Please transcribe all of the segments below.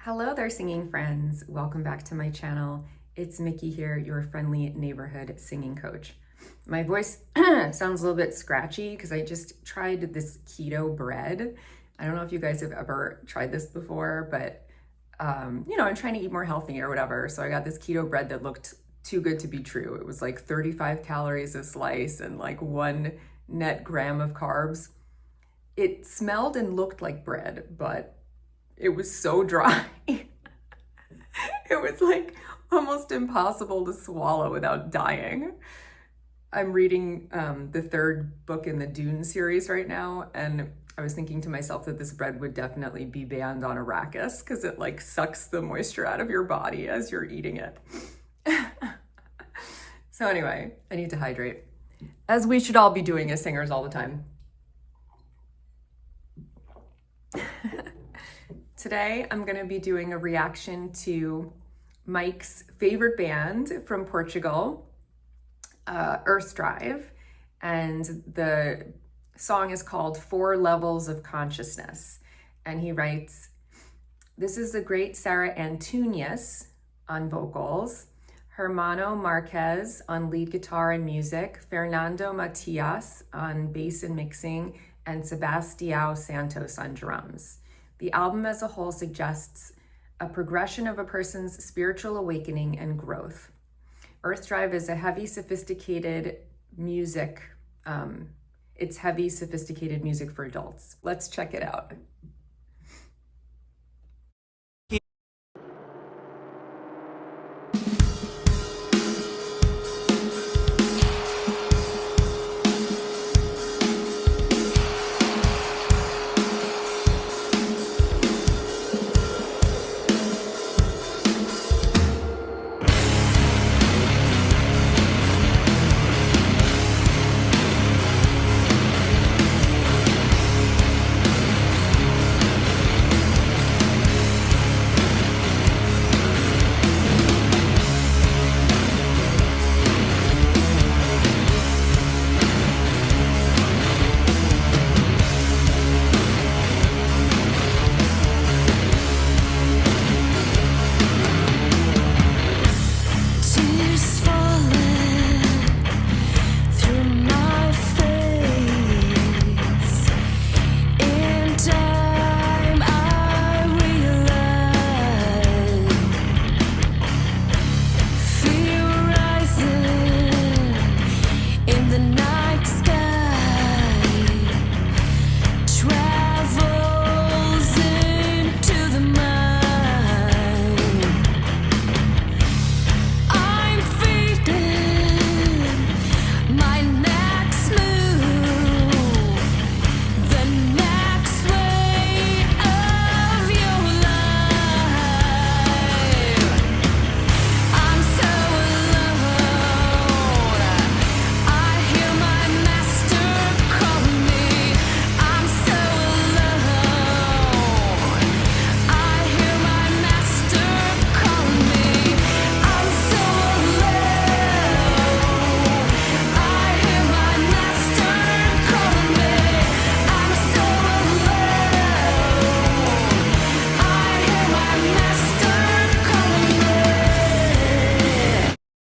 Hello there, singing friends. Welcome back to my channel. It's Mickey here, your friendly neighborhood singing coach. My voice sounds a little bit scratchy because I just tried this keto bread. I don't know if you guys have ever tried this before, but I'm trying to eat more healthy or whatever. So I got this keto bread that looked too good to be true. It was like 35 calories a slice and like 1 net gram of carbs. It smelled and looked like bread, but it was so dry. It was like almost impossible to swallow without dying. I'm reading the 3rd book in the Dune series right now, and I was thinking to myself that this bread would definitely be banned on Arrakis because it like sucks the moisture out of your body as you're eating it. So anyway, I need to hydrate, as we should all be doing as singers all the time. Today, I'm going to be doing a reaction to Mike's favorite band from Portugal, Earth Drive, and the song is called 4 Levels of Consciousness. And he writes, "This is the great Sarah Antunes on vocals, Hermano Marquez on lead guitar and music, Fernando Matias on bass and mixing, and Sebastião Santos on drums. The album as a whole suggests a progression of a person's spiritual awakening and growth. Earth Drive is a heavy, sophisticated music. It's heavy, sophisticated music for adults. Let's check it out."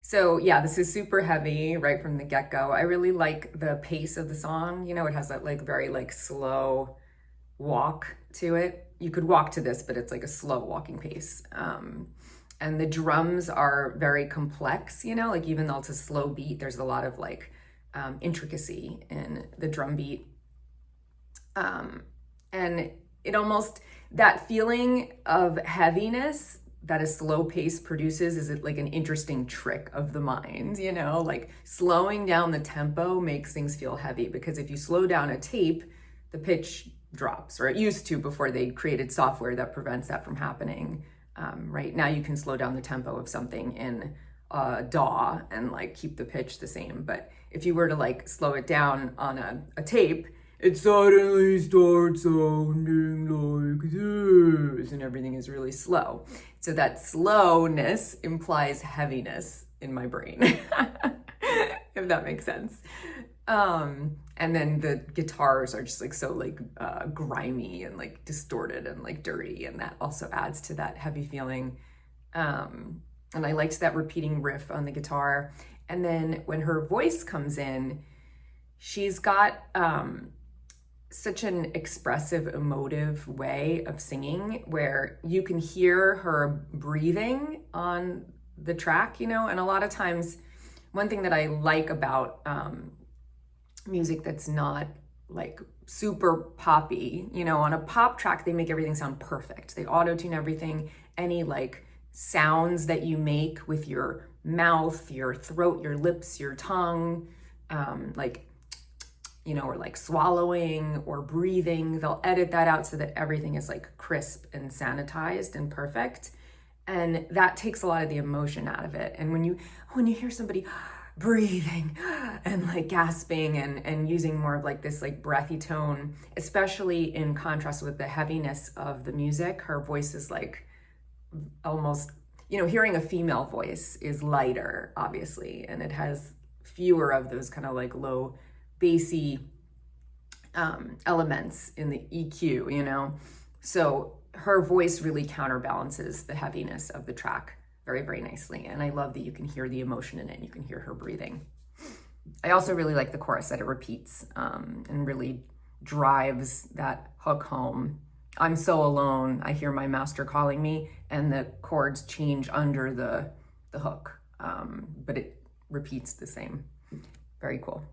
So yeah, this is super heavy right from the get-go. I really like the pace of the song. You know, it has that like very like slow walk to it. You could walk to this, but it's like a slow walking pace. And the drums are very complex, you know, like even though it's a slow beat, there's a lot of like intricacy in the drum beat. And it almost, that feeling of heaviness that a slow pace produces is like an interesting trick of the mind, you know, like slowing down the tempo makes things feel heavy, because if you slow down a tape, the pitch drops, or it used to before they created software that prevents that from happening. Right now you can slow down the tempo of something in DAW and like keep the pitch the same. But if you were to like slow it down on a tape, it suddenly starts sounding like this, and everything is really slow. So that slowness implies heaviness in my brain, if that makes sense. And then the guitars are just like so like grimy and like distorted and like dirty, and that also adds to that heavy feeling. And I liked that repeating riff on the guitar. And then when her voice comes in, she's got such an expressive, emotive way of singing where you can hear her breathing on the track, you know. And a lot of times, one thing that I like about music that's not like super poppy, you know, on a pop track, they make everything sound perfect. They auto-tune everything. Any like sounds that you make with your mouth, your throat, your lips, your tongue, like, you know, or like swallowing or breathing, they'll edit that out so that everything is like crisp and sanitized and perfect. And that takes a lot of the emotion out of it. And when you hear somebody breathing and like gasping and using more of like this like breathy tone, especially in contrast with the heaviness of the music, her voice is like almost, you know, hearing a female voice is lighter, obviously, and it has fewer of those kind of like low bassy elements in the EQ, you know? So her voice really counterbalances the heaviness of the track very, very nicely. And I love that you can hear the emotion in it and you can hear her breathing. I also really like the chorus that it repeats and really drives that hook home. I'm so alone, I hear my master calling me, and the chords change under the hook, but it repeats the same. Very cool.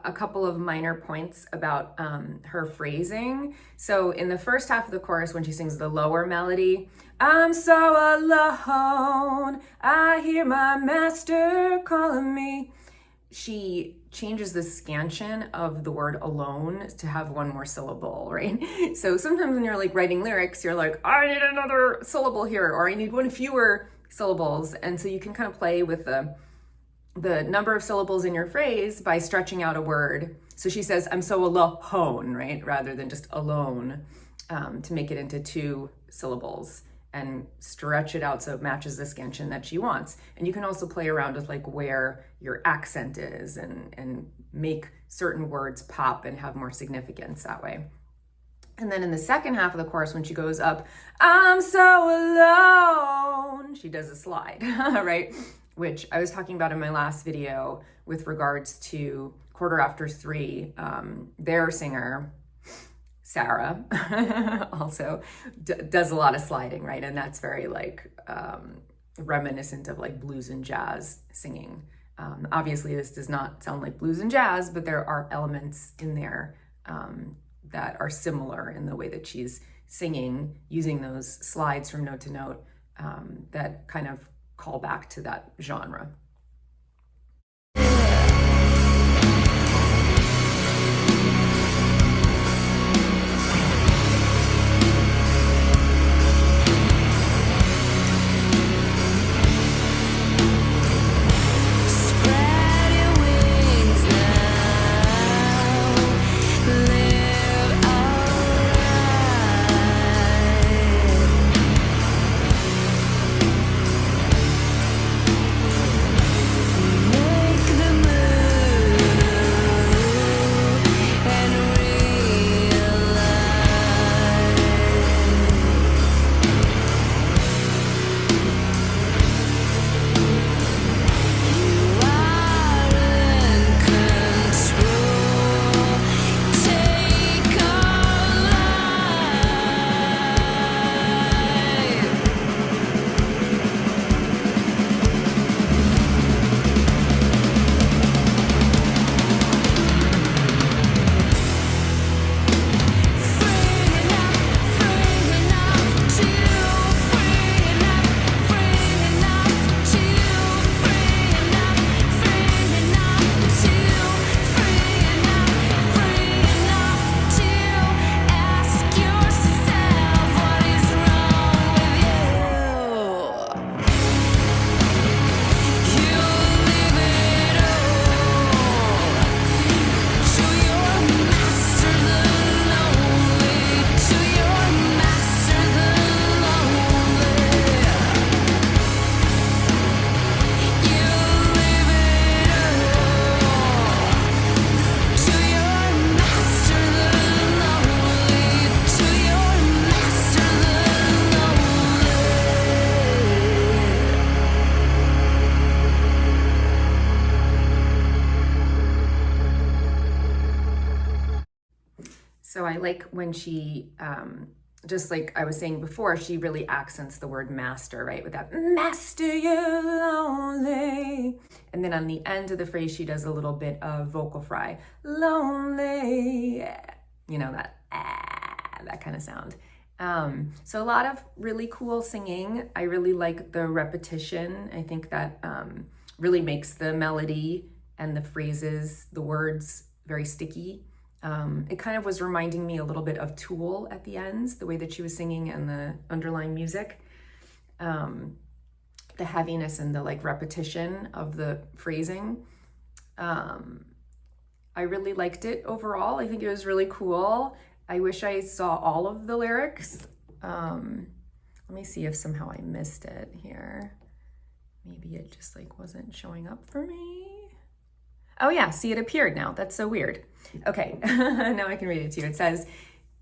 A couple of minor points about her phrasing. So in the first half of the chorus, when she sings the lower melody, I'm so alone, I hear my master calling me, she changes the scansion of the word alone to have one more syllable, right? So sometimes when you're like writing lyrics, you're like, I need another syllable here, or I need one fewer syllables. And so you can kind of play with the number of syllables in your phrase by stretching out a word. So she says, I'm so alone, right? Rather than just alone, to make it into 2 syllables and stretch it out so it matches the scansion that she wants. And you can also play around with like where your accent is and make certain words pop and have more significance that way. And then in the second half of the chorus, when she goes up, I'm so alone, she does a slide, right? Which I was talking about in my last video with regards to Quarter After 3. Their singer, Sarah, also does a lot of sliding, right? And that's very like reminiscent of like blues and jazz singing. Obviously, this does not sound like blues and jazz, but there are elements in there that are similar in the way that she's singing, using those slides from note to note that kind of call back to that genre. So I like when she, just like I was saying before, she really accents the word master, right? With that, master, you're lonely. And then on the end of the phrase, she does a little bit of vocal fry, lonely. You know, that kind of sound. So a lot of really cool singing. I really like the repetition. I think that really makes the melody and the phrases, the words, very sticky. It kind of was reminding me a little bit of Tool at the ends, the way that she was singing and the underlying music. The heaviness and the like repetition of the phrasing. I really liked it overall. I think it was really cool. I wish I saw all of the lyrics. Let me see if somehow I missed it here. Maybe it just like wasn't showing up for me. Oh yeah, see, it appeared now. That's so weird. Okay, now I can read it to you. It says,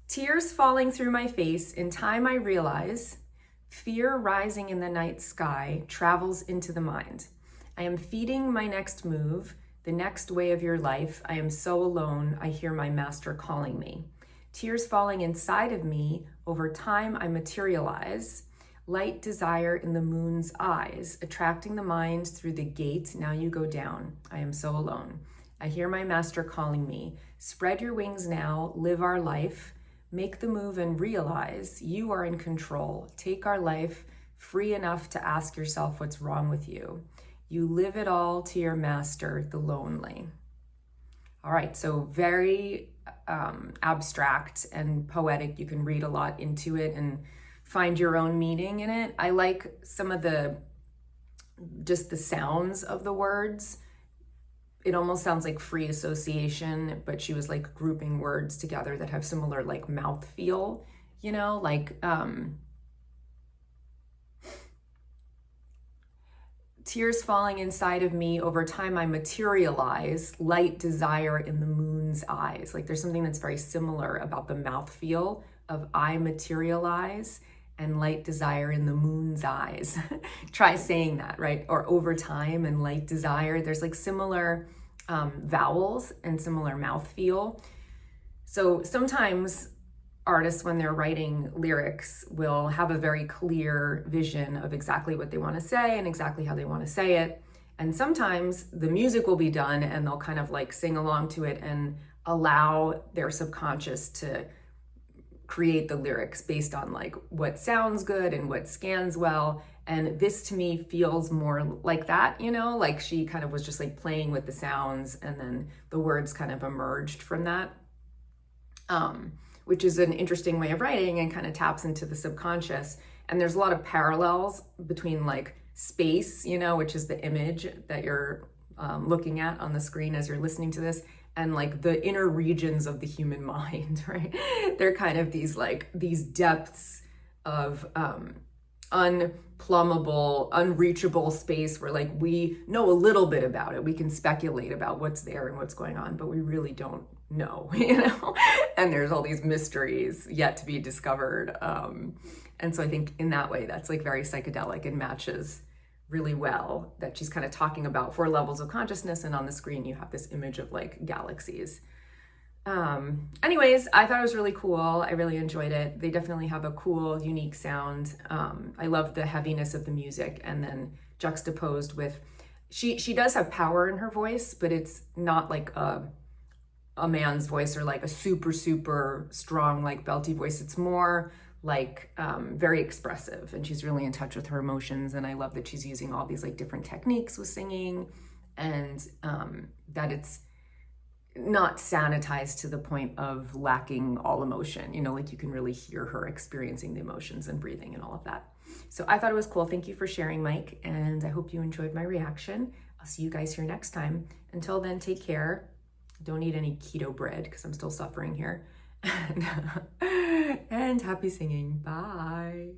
tears falling through my face, in time I realize, fear rising in the night sky travels into the mind. I am feeding my next move, the next way of your life. I am so alone, I hear my master calling me. Tears falling inside of me, over time I materialize. Light desire in the moon's eyes, attracting the mind through the gate. Now you go down. I am so alone. I hear my master calling me. Spread your wings now, live our life. Make the move and realize you are in control. Take our life, free enough to ask yourself what's wrong with you. You live it all to your master, the lonely. All right, so very abstract and poetic. You can read a lot into it and find your own meaning in it. I like some of just the sounds of the words. It almost sounds like free association, but she was like grouping words together that have similar like mouth feel, you know, like tears falling inside of me, over time I materialize, light desire in the moon's eyes. Like there's something that's very similar about the mouth feel of I materialize and light desire in the moon's eyes. Try saying that, right? Or over time and light desire. There's like similar vowels and similar mouth feel. So sometimes artists, when they're writing lyrics, will have a very clear vision of exactly what they want to say and exactly how they want to say it. And sometimes the music will be done and they'll kind of like sing along to it and allow their subconscious to create the lyrics based on like what sounds good and what scans well. And this to me feels more like that, you know, like she kind of was just like playing with the sounds and then the words kind of emerged from that, which is an interesting way of writing and kind of taps into the subconscious. And there's a lot of parallels between like space, you know, which is the image that you're looking at on the screen as you're listening to this, and like the inner regions of the human mind, right? They're kind of these depths of unplumbable, unreachable space where like we know a little bit about it. We can speculate about what's there and what's going on, but we really don't know, you know? And there's all these mysteries yet to be discovered. And so I think in that way, that's like very psychedelic and matches really well that she's kind of talking about 4 levels of consciousness, and on the screen you have this image of like galaxies. Anyways, I thought it was really cool. I really enjoyed it. They definitely have a cool, unique sound. I love the heaviness of the music, and then juxtaposed with, she does have power in her voice, but it's not like a man's voice or like a super, super strong, like belty voice. It's more like very expressive, and she's really in touch with her emotions. And I love that she's using all these like different techniques with singing, and that it's not sanitized to the point of lacking all emotion, you know, like you can really hear her experiencing the emotions and breathing and all of that. So I thought it was cool. Thank you for sharing, Mike, and I hope you enjoyed my reaction. I'll see you guys here next time. Until then, take care. Don't eat any keto bread because I'm still suffering here. And happy singing. Bye.